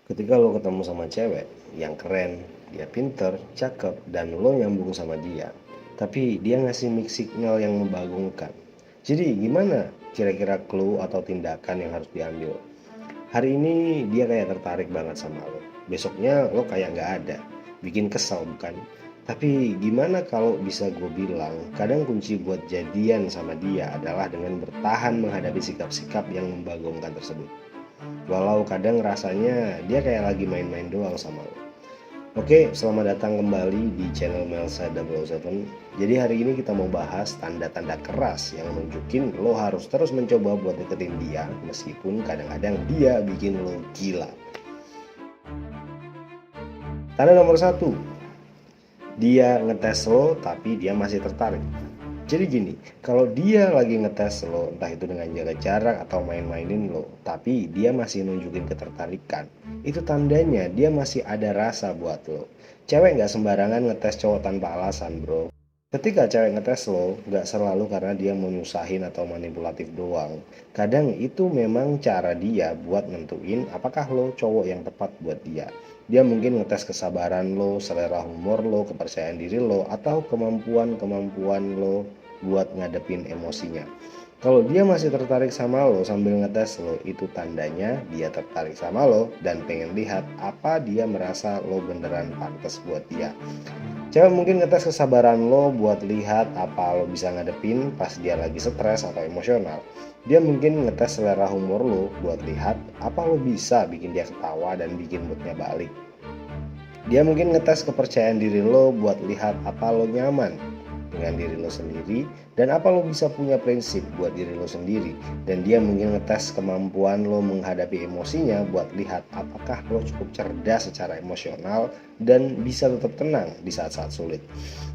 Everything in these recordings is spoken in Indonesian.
Ketika lo ketemu sama cewek yang keren, dia pinter, cakep, dan lo nyambung sama dia, tapi dia ngasih mix signal yang membagongkan. Jadi gimana kira-kira clue atau tindakan yang harus diambil? Hari ini dia kayak tertarik banget sama lo. Besoknya lo kayak nggak ada. Bikin kesal bukan? Tapi gimana kalau bisa gue bilang, kadang kunci buat jadian sama dia adalah dengan bertahan menghadapi sikap-sikap yang membagongkan tersebut. Walau kadang rasanya dia kayak lagi main-main doang sama lo. Oke, selamat datang kembali di channel Melsa 007. Jadi hari ini kita mau bahas tanda-tanda keras yang nunjukin lo harus terus mencoba buat deketin dia meskipun kadang-kadang dia bikin lo gila. Tanda nomor satu, dia ngetes lo tapi dia masih tertarik. Jadi gini, kalau dia lagi ngetes lo, entah itu dengan jaga jarak atau main-mainin lo, tapi dia masih nunjukin ketertarikan, itu tandanya dia masih ada rasa buat lo. Cewek nggak sembarangan ngetes cowok tanpa alasan, bro. Ketika cewek ngetes lo, nggak selalu karena dia mau nyusahin atau manipulatif doang. Kadang itu memang cara dia buat nentuin apakah lo cowok yang tepat buat dia. Dia mungkin ngetes kesabaran lo, selera humor lo, kepercayaan diri lo, atau kemampuan-kemampuan lo buat ngadepin emosinya. Kalau dia masih tertarik sama lo sambil ngetes lo, itu tandanya dia tertarik sama lo dan pengen lihat apa dia merasa lo beneran pantas buat dia. Cewek mungkin ngetes kesabaran lo buat lihat apa lo bisa ngadepin pas dia lagi stres atau emosional. Dia mungkin ngetes selera humor lo buat lihat apa lo bisa bikin dia ketawa dan bikin moodnya balik. Dia mungkin ngetes kepercayaan diri lo buat lihat apa lo nyaman dengan diri lo sendiri dan apa lo bisa punya prinsip buat diri lo sendiri. Dan dia mungkin ngetes kemampuan lo menghadapi emosinya buat lihat apakah lo cukup cerdas secara emosional dan bisa tetap tenang di saat-saat sulit.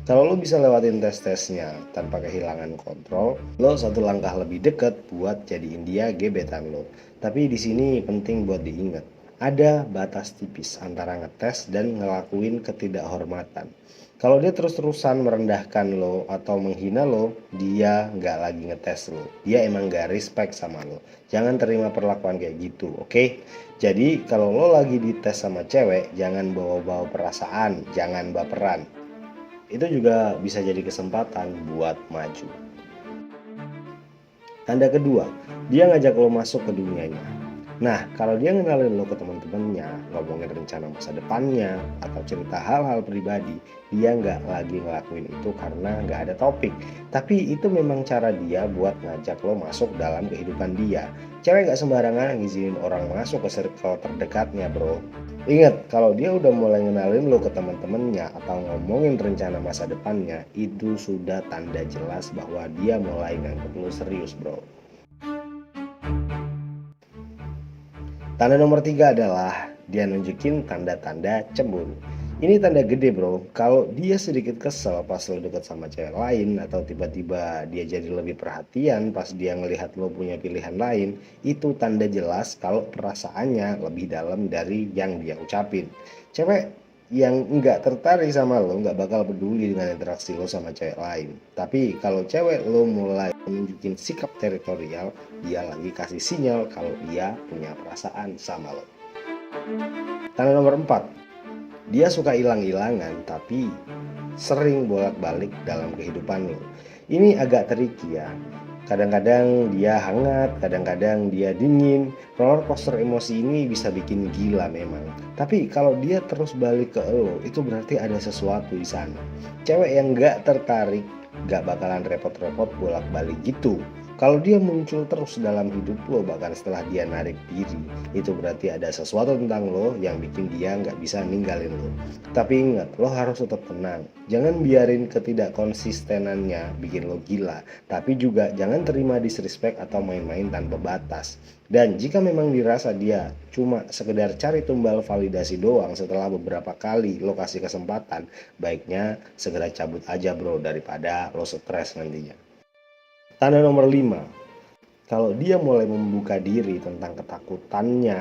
Kalau lo bisa lewatin tes-tesnya tanpa kehilangan kontrol, lo satu langkah lebih dekat buat jadiin dia gebetan lo. Tapi di sini penting buat diingat, ada batas tipis antara ngetes dan ngelakuin ketidakhormatan. Kalau dia terus-terusan merendahkan lo atau menghina lo, dia nggak lagi ngetes lo. Dia emang nggak respect sama lo. Jangan terima perlakuan kayak gitu, oke? Jadi kalau lo lagi dites sama cewek, jangan bawa-bawa perasaan, jangan baperan. Itu juga bisa jadi kesempatan buat maju. Tanda kedua, dia ngajak lo masuk ke dunianya. Nah, kalau dia ngenalin lo ke teman-temannya, ngomongin rencana masa depannya, atau cerita hal-hal pribadi, dia nggak lagi ngelakuin itu karena nggak ada topik. Tapi itu memang cara dia buat ngajak lo masuk dalam kehidupan dia. Cewek nggak sembarangan ngizinin orang masuk ke circle terdekatnya, bro. Ingat, kalau dia udah mulai ngenalin lo ke teman-temannya atau ngomongin rencana masa depannya, itu sudah tanda jelas bahwa dia mulai nganggep lo serius, bro. Tanda nomor 3 adalah dia nunjukin tanda-tanda cemburu. Ini tanda gede, bro. Kalau dia sedikit kesel pas lo deket sama cewek lain atau tiba-tiba dia jadi lebih perhatian pas dia ngelihat lo punya pilihan lain, itu tanda jelas kalau perasaannya lebih dalam dari yang dia ucapin. Cewek yang nggak tertarik sama lo nggak bakal peduli dengan interaksi lo sama cewek lain. Tapi kalau cewek lo mulai menunjukin sikap teritorial, dia lagi kasih sinyal kalau dia punya perasaan sama lo. Tanda nomor 4, dia suka hilang-hilangan tapi sering bolak-balik dalam kehidupan lo. Ini agak tricky ya. Kadang-kadang dia hangat, kadang-kadang dia dingin. Roller coaster emosi ini bisa bikin gila memang. Tapi kalau dia terus balik ke lo, itu berarti ada sesuatu di sana. Cewek yang gak tertarik gak bakalan repot-repot bolak-balik gitu. Kalau dia muncul terus dalam hidup lo bahkan setelah dia narik diri, itu berarti ada sesuatu tentang lo yang bikin dia nggak bisa ninggalin lo. Tapi ingat, lo harus tetap tenang. Jangan biarin ketidakkonsistenannya bikin lo gila. Tapi juga jangan terima disrespect atau main-main tanpa batas. Dan jika memang dirasa dia cuma sekedar cari tumbal validasi doang setelah beberapa kali lo kasih kesempatan, baiknya segera cabut aja, bro, daripada lo stres nantinya. Tanda nomor 5, kalau dia mulai membuka diri tentang ketakutannya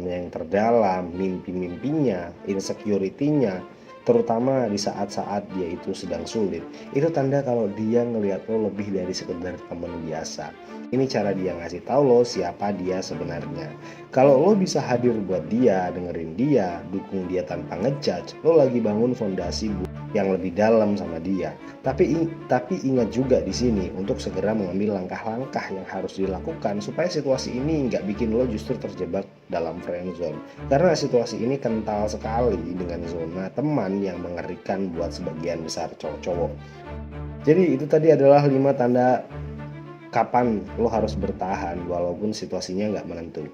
yang terdalam, mimpi-mimpinya, insecurity-nya, terutama di saat-saat dia itu sedang sulit. Itu tanda kalau dia ngelihat lo lebih dari sekedar teman biasa. Ini cara dia ngasih tahu lo siapa dia sebenarnya. Kalau lo bisa hadir buat dia, dengerin dia, dukung dia tanpa ngejudge, lo lagi bangun fondasi yang lebih dalam sama dia. Tapi ingat juga di sini untuk segera mengambil langkah-langkah yang harus dilakukan supaya situasi ini nggak bikin lo justru terjebak dalam friendzone. Karena situasi ini kental sekali dengan zona teman yang mengerikan buat sebagian besar cowok-cowok. Jadi itu tadi adalah 5 tanda kapan lo harus bertahan walaupun situasinya nggak menentu.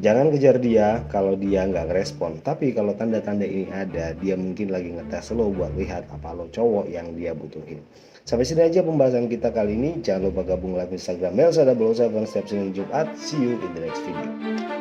Jangan kejar dia kalau dia nggak ngerespon. Tapi kalau tanda-tanda ini ada, dia mungkin lagi ngetes lo buat lihat apa lo cowok yang dia butuhin. Sampai sini aja pembahasan kita kali ini. Jangan lupa gabung live Instagram Melsa 007 setiap Senin Jumat. See you in the next video.